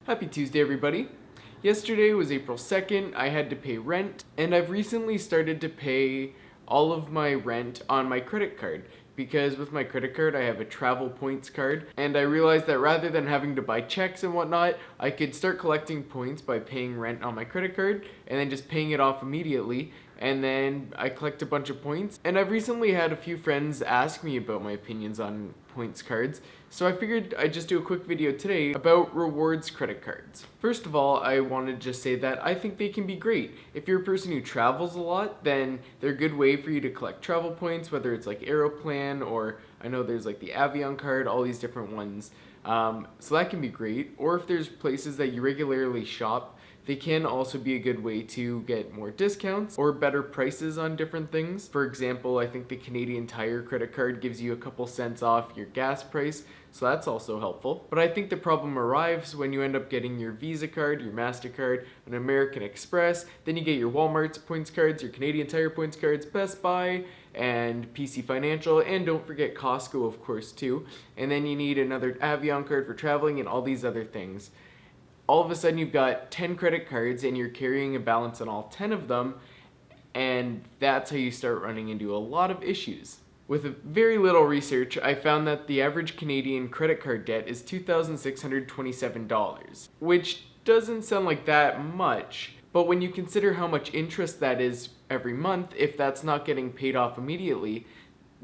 Happy Tuesday, everybody. Yesterday was April 2nd. I had to pay rent, and I've recently started to pay all of my rent on my credit card because with my credit card I have a travel points card, and I realized that rather than having to buy checks and whatnot, I could start collecting points by paying rent on my credit card and then just paying it off immediately, and then I collect a bunch of points. And I've recently had a few friends ask me about my opinions on points cards, so I figured I'd just do a quick video today about rewards credit cards. First of all, I want to just say that I think they can be great. If you're a person who travels a lot, then they're a good way for you to collect travel points, whether it's like Aeroplan or I know there's like the Avion card, all these different ones. So that can be great. Or if there's places that you regularly shop, they can also be a good way to get more discounts or better prices on different things. For example, I think the Canadian Tire credit card gives you a couple cents off your gas price, so that's also helpful. But I think the problem arrives when you end up getting your Visa card, your MasterCard, an American Express, then you get your Walmart's points cards, your Canadian Tire points cards, Best Buy, and PC Financial, and don't forget Costco, of course, too. And then you need another Avion card for traveling and all these other things. All of a sudden you've got 10 credit cards and you're carrying a balance on all 10 of them, and that's how you start running into a lot of issues. With very little research, I found that the average Canadian credit card debt is $2,627, which doesn't sound like that much, but when you consider how much interest that is every month, if that's not getting paid off immediately,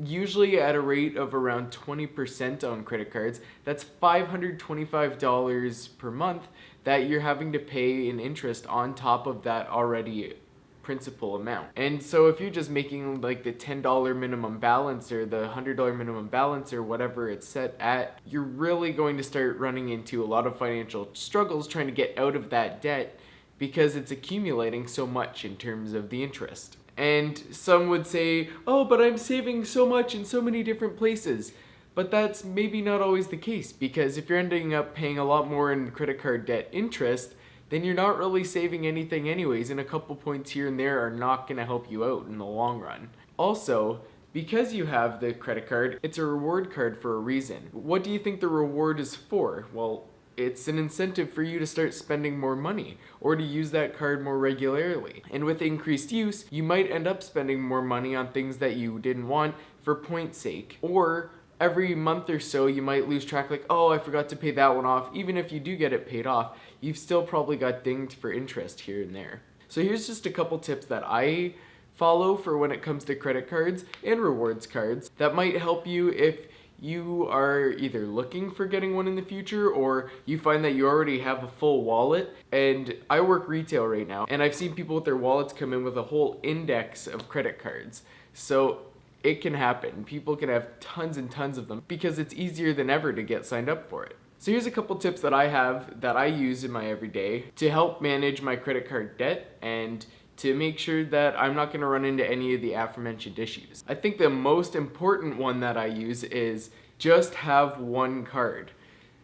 usually at a rate of around 20% on credit cards, that's $525 per month that you're having to pay in interest on top of that already principal amount. And so if you're just making like the $10 minimum balance or the $100 minimum balance or whatever it's set at, you're really going to start running into a lot of financial struggles trying to get out of that debt because it's accumulating so much in terms of the interest. And some would say, oh, but I'm saving so much in so many different places. But that's maybe not always the case, because if you're ending up paying a lot more in credit card debt interest, then you're not really saving anything anyways, and a couple points here and there are not going to help you out in the long run. Also, because you have the credit card, it's a reward card for a reason. What do you think the reward is for? Well, it's an incentive for you to start spending more money or to use that card more regularly. And with increased use, you might end up spending more money on things that you didn't want for point's sake. Or every month or so, you might lose track, like, oh, I forgot to pay that one off. Even if you do get it paid off, you've still probably got dinged for interest here and there. So here's just a couple tips that I follow for when it comes to credit cards and rewards cards that might help you if you are either looking for getting one in the future or you find that you already have a full wallet. And I work retail right now, and I've seen people with their wallets come in with a whole index of credit cards. So it can happen. People can have tons and tons of them because it's easier than ever to get signed up for it. So here's a couple tips that I have that I use in my everyday to help manage my credit card debt and to make sure that I'm not going to run into any of the aforementioned issues. I think the most important one that I use is just have one card.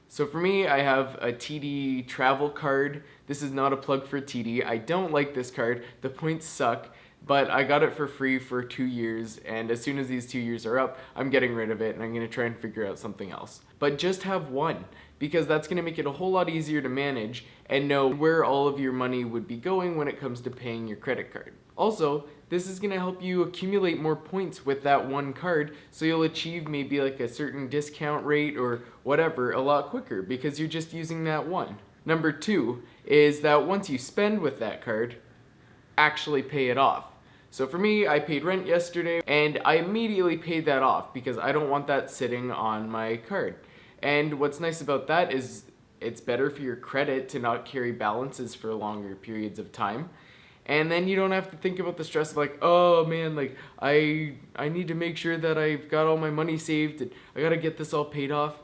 So for me, I have a TD travel card. This is not a plug for TD. I don't like this card. The points suck, but I got it for free for 2 years, and as soon as these 2 years are up, I'm getting rid of it and I'm going to try and figure out something else. But just have one, because that's going to make it a whole lot easier to manage and know where all of your money would be going when it comes to paying your credit card. Also, this is going to help you accumulate more points with that one card, so you'll achieve maybe like a certain discount rate or whatever a lot quicker because you're just using that one. Number 2 is that once you spend with that card, actually pay it off. So for me, I paid rent yesterday and I immediately paid that off because I don't want that sitting on my card. And what's nice about that is it's better for your credit to not carry balances for longer periods of time. And then you don't have to think about the stress of like, oh man, like I need to make sure that I've got all my money saved and I gotta get this all paid off,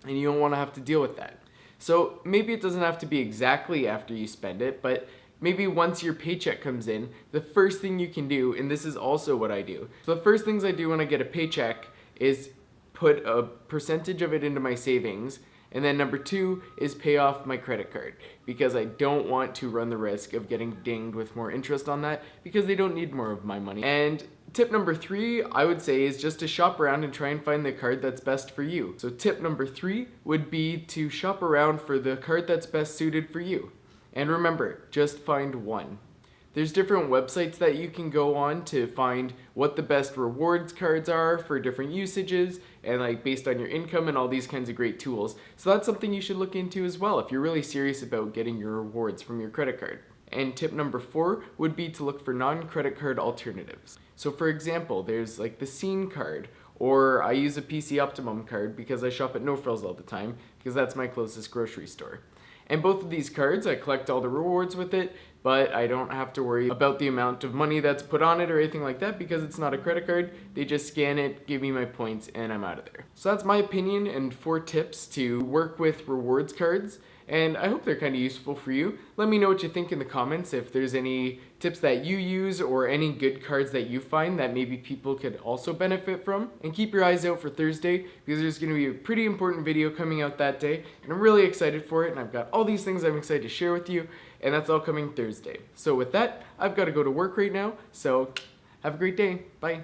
and you don't want to have to deal with that. So maybe it doesn't have to be exactly after you spend it, but maybe once your paycheck comes in, the first thing you can do, and this is also what I do. So the first things I do when I get a paycheck is put a percentage of it into my savings, And then number 2 is pay off my credit card, because I don't want to run the risk of getting dinged with more interest on that, because they don't need more of my money. And tip number 3, I would say, is just to shop around and try and find the card that's best for you. So tip number 3 would be to shop around for the card that's best suited for you. And remember, just find one. There's different websites that you can go on to find what the best rewards cards are for different usages, and like based on your income and all these kinds of great tools. So that's something you should look into as well if you're really serious about getting your rewards from your credit card. And tip number 4 would be to look for non-credit card alternatives. So for example, there's like the Scene card, or I use a PC Optimum card because I shop at No Frills all the time, because that's my closest grocery store. And both of these cards, I collect all the rewards with it, but I don't have to worry about the amount of money that's put on it or anything like that, because it's not a credit card. They just scan it, give me my points, and I'm out of there. So that's my opinion and 4 tips to work with rewards cards. And I hope they're kind of useful for you. Let me know what you think in the comments, if there's any tips that you use or any good cards that you find that maybe people could also benefit from. And keep your eyes out for Thursday, because there's going to be a pretty important video coming out that day. And I'm really excited for it, and I've got all these things I'm excited to share with you. And that's all coming Thursday. So with that, I've got to go to work right now. So have a great day. Bye.